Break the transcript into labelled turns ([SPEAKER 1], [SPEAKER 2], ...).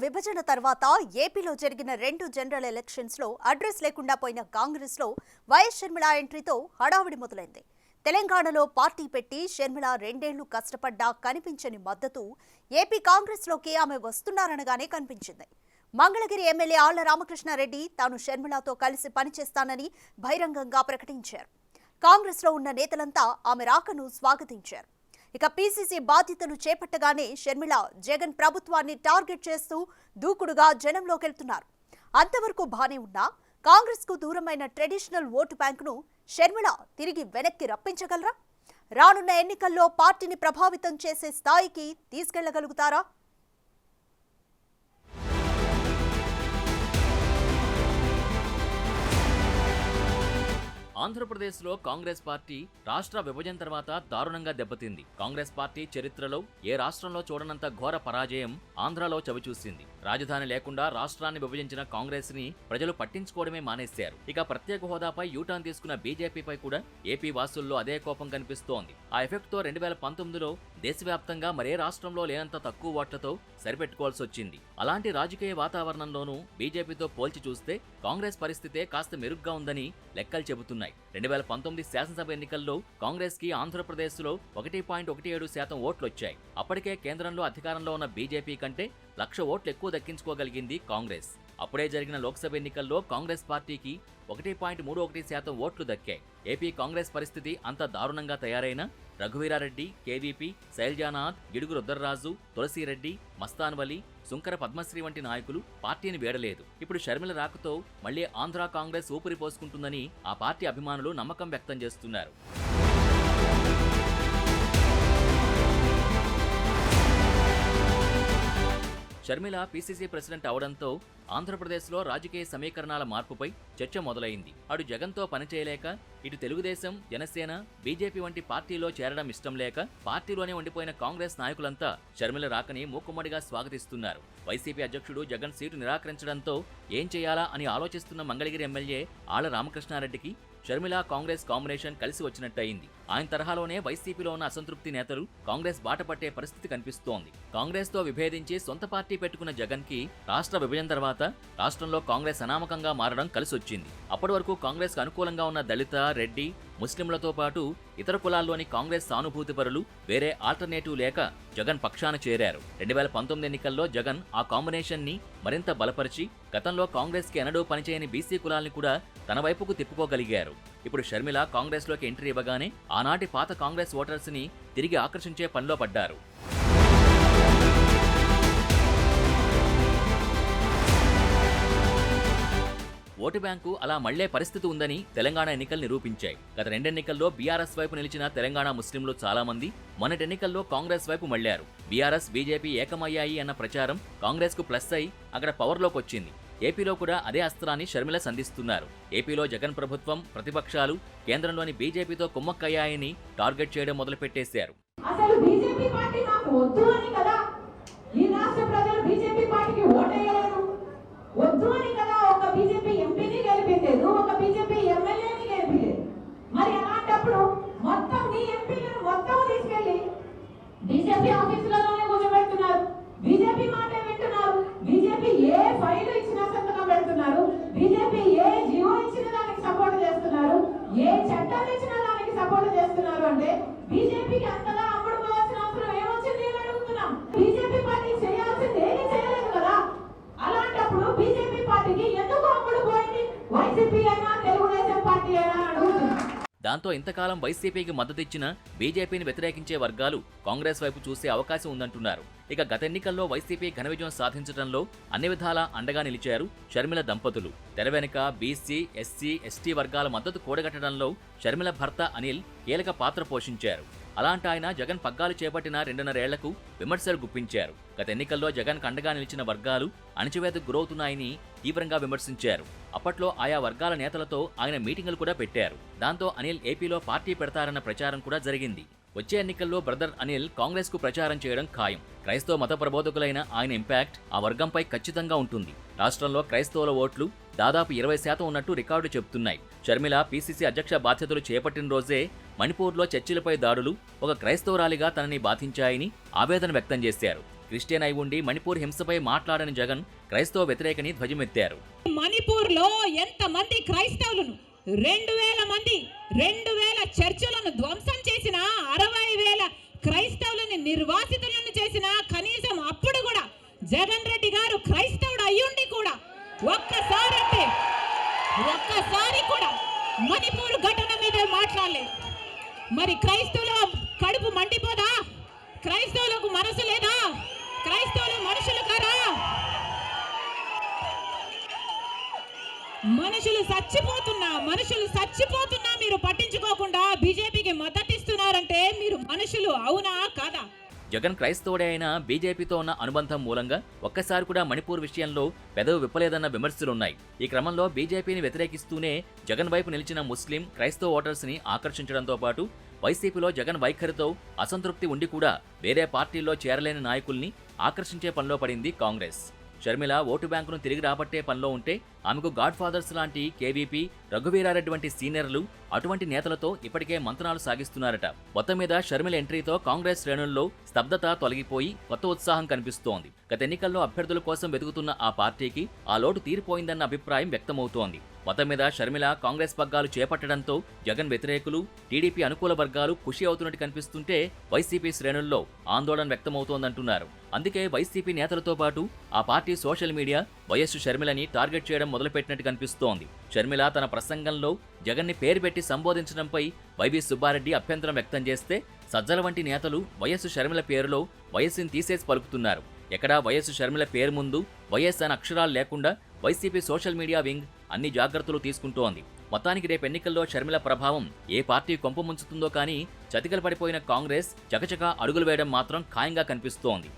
[SPEAKER 1] విభజన తర్వాత ఏపీలో జరిగిన 2 జనరల్ ఎలక్షన్స్ లో అడ్రస్ లేకుండా పోయిన కాంగ్రెస్ లో వైఎస్ షర్మిల ఎంట్రీతో హడావిడి మొదలైంది. తెలంగాణలో పార్టీ పెట్టి షర్మిల 2 ఏళ్లు కష్టపడ్డా కనిపించని మద్దతు ఏపీ కాంగ్రెస్ లోకి ఆమె వస్తున్నారనగానే కనిపించింది. మంగళగిరి ఎమ్మెల్యే ఆళ్ల రామకృష్ణారెడ్డి తాను షర్మిలతో కలిసి పనిచేస్తానని బహిరంగంగా ప్రకటించారు. కాంగ్రెస్ లో ఉన్న నేతలంతా ఆమె రాకను స్వాగతించారు. ఇక పీసీసీ బాధ్యతలు చేపట్టగానే షర్మిల జగన్ ప్రభుత్వాన్ని టార్గెట్ చేస్తూ దూకుడుగా జనంలోకెళ్తున్నారు. అంతవరకు బానే ఉన్నా కాంగ్రెస్ కు దూరమైన ట్రెడిషనల్ ఓటు బ్యాంకును షర్మిల తిరిగి వెనక్కి రప్పించగలరా? రానున్న ఎన్నికల్లో పార్టీని ప్రభావితం చేసే స్థాయికి తీసుకెళ్లగలుగుతారా?
[SPEAKER 2] ఆంధ్రప్రదేశ్లో కాంగ్రెస్ పార్టీ రాష్ట్ర విభజన తర్వాత దారుణంగా దెబ్బతింది. కాంగ్రెస్ పార్టీ చరిత్రలో ఏ రాష్ట్రంలో చూడనంత ఘోర పరాజయం ఆంధ్రాలో చవిచూసింది. రాజధాని లేకుండా రాష్ట్రాన్ని విభజించిన కాంగ్రెస్ ని ప్రజలు పట్టించుకోవడమే మానేశారు. ఇక ప్రత్యేక హోదాపై యూటర్న్ తీసుకున్న బీజేపీపై కూడా ఏపీ వాసుల్లో అదే కోపం కనిపిస్తోంది. ఆ ఎఫెక్ట్ తో 2019లో దేశవ్యాప్తంగా మరే రాష్ట్రంలో లేనంత తక్కువ ఓట్లతో సరిపెట్టుకోవాల్సి వచ్చింది. అలాంటి రాజకీయ వాతావరణంలోనూ బీజేపీతో పోల్చి చూస్తే కాంగ్రెస్ పరిస్థితే కాస్త మెరుగ్గా ఉందని లెక్కలు చెబుతున్నాయి. 2019 శాసనసభ ఎన్నికల్లో కాంగ్రెస్ కి ఆంధ్రప్రదేశ్లో 1.17% ఓట్లొచ్చాయి. అప్పటికే కేంద్రంలో అధికారంలో ఉన్న బీజేపీ కంటే 1,00,000 ఓట్లు ఎక్కువ దక్కించుకోగలిగింది కాంగ్రెస్. అప్పుడే జరిగిన లోక్సభ ఎన్నికల్లో కాంగ్రెస్ పార్టీకి 1.31% ఓట్లు దక్కాయి. ఏపీ కాంగ్రెస్ పరిస్థితి అంత దారుణంగా తయారైన రఘువీరారెడ్డి, కేవీపీ, శైలజానాథ్, గిడుగు రుద్రరాజు, తులసిరెడ్డి, మస్తాన్ వలి, సుంకర పద్మశ్రీ వంటి నాయకులు పార్టీని వీడలేదు. ఇప్పుడు షర్మిల రాకతో మళ్లీ ఆంధ్ర కాంగ్రెస్ ఊపిరి పోసుకుంటుందని ఆ పార్టీ అభిమానులు నమ్మకం వ్యక్తం చేస్తున్నారు. షర్మిల పీసీసీ ప్రెసిడెంట్ అవడంతో ఆంధ్రప్రదేశ్లో రాజకీయ సమీకరణాల మార్పుపై చర్చ మొదలైంది. అటు జగన్తో పనిచేయలేక ఇటు తెలుగుదేశం, జనసేన, బీజేపీ వంటి పార్టీలో చేరడం ఇష్టం లేక పార్టీలోనే ఉండిపోయిన కాంగ్రెస్ నాయకులంతా షర్మిల రాకని మూకుమ్మడిగా స్వాగతిస్తున్నారు. వైసీపీ అధ్యక్షుడు జగన్ సీటు నిరాకరించడంతో ఏం చేయాలా అని ఆలోచిస్తున్న మంగళగిరి ఎమ్మెల్యే ఆళ్ల రామకృష్ణారెడ్డికి షర్మిల కాంగ్రెస్ కాంబినేషన్ కలిసి వచ్చినట్టయింది. ఆయన తరహాలోనే వైసీపీలో ఉన్న అసంతృప్తి నేతలు కాంగ్రెస్ బాట పట్టే పరిస్థితి కనిపిస్తోంది. కాంగ్రెస్ తో విభేదించి సొంత పార్టీ పెట్టుకున్న జగన్ కి రాష్ట్ర విభజన తర్వాత రాష్ట్రంలో కాంగ్రెస్ అనామకంగా మారడం కలిసొచ్చింది. అప్పటి వరకు కాంగ్రెస్ కు అనుకూలంగా ఉన్న దళిత, రెడ్డి, ముస్లింలతో పాటు ఇతర కులాల్లోని కాంగ్రెస్ సానుభూతి పరులు వేరే ఆల్టర్నేటివ్ లేక జగన్ పక్షాన చేరారు. 2019 ఎన్నికల్లో జగన్ ఆ కాంబినేషన్ ని మరింత బలపరిచి గతంలో కాంగ్రెస్ కి ఎన్నడూ పనిచేయని బీసీ కులాల్ని కూడా తన వైపుకు తిప్పుకోగలిగారు. ఇప్పుడు షర్మిల కాంగ్రెస్ లోకి ఎంట్రీ ఇవ్వగానే ఆనాటి పాత కాంగ్రెస్ ఓటర్స్ ని తిరిగి ఆకర్షించే పనిలో పడ్డారు. ఓటు బ్యాంకు అలా మళ్లే పరిస్థితి ఉందని తెలంగాణ ఎన్నికలు నిరూపించాయి. గత 2 ఎన్నికల్లో బీఆర్ఎస్ వైపు నిలిచిన తెలంగాణ ముస్లింలు చాలా మంది మొన్నటి ఎన్నికల్లో కాంగ్రెస్ వైపు మళ్లారు. బీఆర్ఎస్, బీజేపీ ఏకమయ్యాయి అన్న ప్రచారం కాంగ్రెస్ కు ప్లస్ అయి అక్కడ పవర్లోకి వచ్చింది. ఏపీలో కూడా అదే అస్త్రాన్ని షర్మిల సంధిస్తున్నారు. ఏపీలో జగన్ ప్రభుత్వం, ప్రతిపక్షాలు కేంద్రంలోని బీజేపీతో కుమ్మక్కయ్యాయని టార్గెట్ చేయడం మొదలుపెట్టేశారు.
[SPEAKER 3] అసలు బీజేపీ పార్టీ నాకు వద్దు అని కదా ఈ రాష్ట్ర ప్రజలు బీజేపీ పార్టీకి ఓటేయలేదు. వద్దు అని కదా ఒక బీజేపీ ఎంపీని గెలిపించలేదు, ఒక బీజేపీ ఎమ్మెల్యేని గెలిపించలేదు. మరి అలాంటప్పుడు మొత్తం నీ ఎంపీలను మొత్తం తీసుకెళ్లి బీజేపీ ఆఫీసులలోనే కూర్చోబెడుతున్నారు. బీజేపీ మాటే వింటున్నారు. బీజేపీ ఏ ఫైల్ ఇచ్చినా సంతకం పెడుతున్నారు. బీజేపీ ఏ జియో ఇచ్చిన దానికి సపోర్ట్ చేస్తున్నారు. ఏ చట్టాలు ఇచ్చిన దానికి సపోర్ట్ చేస్తున్నారు. అంటే బీజేపీకి అంతగా అమ్ముడుకోవాల్సిన అవసరం ఏమొచ్చింది అని అడుగుతున్నాం. బీజేపీ పార్టీ చేయాల్సింది ఏమీ చేయలేదు కదా. అలాంటప్పుడు బీజేపీ పార్టీకి ఎందుకు అమ్ముడుపోయింది? వైసీపీ అయినా తెలుగుదేశం పార్టీ అయినా అడుగుతున్నాం.
[SPEAKER 2] దాంతో ఇంతకాలం వైసీపీకి మద్దతిచ్చిన బీజేపీని వ్యతిరేకించే వర్గాలు కాంగ్రెస్ వైపు చూసే అవకాశం ఉందంటున్నారు. ఇక గత ఎన్నికల్లో వైసీపీ ఘన విజయం సాధించడంలో అన్ని విధాలా అండగా నిలిచారు షర్మిల దంపతులు. తెర వెనుక బీసీ, ఎస్సీ, ఎస్టీ వర్గాల మద్దతు కూడగట్టడంలో షర్మిల భర్త అనిల్ కీలక పాత్ర పోషించారు. అలాంటి ఆయన జగన్ పగ్గాలు చేపట్టిన 2.5 ఏళ్లకు విమర్శలు గుప్పించారు. గత ఎన్నికల్లో జగన్ కండగా నిలిచిన వర్గాలు అణచివేతకు గురవుతున్నాయని తీవ్రంగా విమర్శించారు. అప్పట్లో ఆయా వర్గాల నేతలతో ఆయన మీటింగులు కూడా పెట్టారు. దాంతో అనిల్ ఏపీలో పార్టీ పెడతారన్న ప్రచారం కూడా జరిగింది. వచ్చే ఎన్నికల్లో బ్రదర్ అనిల్ కాంగ్రెస్ కు ప్రచారం చేయడం ఖాయం. క్రైస్తవ మత ప్రబోధకులైన ఆయన ఇంపాక్ట్ ఆ వర్గంపై ఖచ్చితంగా ఉంటుంది. రాష్ట్రంలో క్రైస్తవుల ఓట్లు దాదాపు 20% ఉన్నట్టు రికార్డు చెబుతున్నాయి. షర్మిల పీసీసీ అధ్యక్ష బాధ్యతలు చేపట్టిన రోజే మణిపూర్లో చర్చిలపై దాడులు ఒక క్రైస్తవురాలిగా తనని బాధించాయని ఆవేదన వ్యక్తం చేశారు. క్రిస్టియన్ అయి ఉండి మణిపూర్ హింసపై మాట్లాడని జగన్ క్రైస్తవ వ్యతిరేకని ధ్వజమెత్తారు.
[SPEAKER 3] మణిపూర్ లో ఎంతమంది క్రైస్తవులను 2000 మంది 2000 చర్చిలను ధ్వంసం చేసిన 60,000 క్రైస్తవులను నిర్వాసితులను చేసిన కనీసం అప్పుడు కూడా జగన్ రెడ్డి గారు క్రైస్తవుడు అయ్యుండి కూడా ఒక్కసారి కూడా మణిపూర్ ఘటన మీద మాట్లాడలేదు. మరి క్రైస్తవుల కడుపు మండిపోదా? క్రైస్తవులకు మనసు లేదా? క్రైస్తవులు మనుషులు కారా? మనుషులు చచ్చిపోతున్నా మీరు పట్టించుకోకుండా బీజేపీకి మద్దతిస్తున్నారంటే మీరు మనుషులు అవునా కాదా?
[SPEAKER 2] జగన్ క్రైస్తవుడే అయినా బీజేపీతో ఉన్న అనుబంధం మూలంగా ఒక్కసారి కూడా మణిపూర్ విషయంలో పెదవి విప్పలేదన్న విమర్శలున్నాయి. ఈ క్రమంలో బీజేపీని వ్యతిరేకిస్తూనే జగన్ వైపు నిలిచిన ముస్లిం క్రైస్తవ ఓటర్స్ ని ఆకర్షించడంతో పాటు వైసీపీలో జగన్ వైఖరితో అసంతృప్తి ఉండి కూడా వేరే పార్టీల్లో చేరలేని నాయకుల్ని ఆకర్షించే పనిలో పడింది కాంగ్రెస్. షర్మిల ఓటు బ్యాంకును తిరిగి రాబట్టే పనిలో ఉంటే ఆమెకు గాడ్ ఫాదర్స్ లాంటి కేవీపీ, రఘువీరారెడ్డి వంటి సీనియర్లు అటువంటి నేతలతో ఇప్పటికే మంతనాలు సాగిస్తున్నారట. మొత్తం మీద షర్మిల ఎంట్రీతో కాంగ్రెస్ శ్రేణుల్లో స్తబ్దత తొలగిపోయి కొత్త ఉత్సాహం కనిపిస్తోంది. గత ఎన్నికల్లో అభ్యర్థుల కోసం వెతుకుతున్న ఆ పార్టీకి ఆ లోటు తీరిపోయిందన్న అభిప్రాయం వ్యక్తమవుతోంది. మొత్తం మీద షర్మిల కాంగ్రెస్ పగ్గాలు చేపట్టడంతో జగన్ వ్యతిరేకులు, టీడీపీ అనుకూల వర్గాలు ఖుషి అవుతున్నట్టు కనిపిస్తుంటే వైసీపీ శ్రేణుల్లో ఆందోళన వ్యక్తమవుతోందంటున్నారు. అందుకే వైసీపీ నేతలతో పాటు ఆ పార్టీ సోషల్ మీడియా వైఎస్ షర్మిలని టార్గెట్ చేయడం మొదలుపెట్టినట్టు కనిపిస్తోంది. షర్మిల తన ప్రసంగంలో జగన్ని పేరు పెట్టి సంబోధించడంపై వైవి సుబ్బారెడ్డి అభ్యంతరం వ్యక్తం చేస్తే సజ్జల వంటి నేతలు వైఎస్ షర్మిల పేరులో వైఎస్ని తీసేసి పలుకుతున్నారు. ఎక్కడా వైఎస్ షర్మిల పేరు ముందు వైఎస్ అనే అక్షరాలు లేకుండా వైసీపీ సోషల్ మీడియా వింగ్ అన్ని జాగ్రత్తలు తీసుకుంటోంది. మొత్తానికి రేపు ఎన్నికల్లో షర్మిల ప్రభావం ఏ పార్టీ కొంప ముంచుతుందో కానీ చతికిల పడిపోయిన కాంగ్రెస్ చకచకా అడుగులు వేయడం మాత్రం ఖాయంగా కనిపిస్తోంది.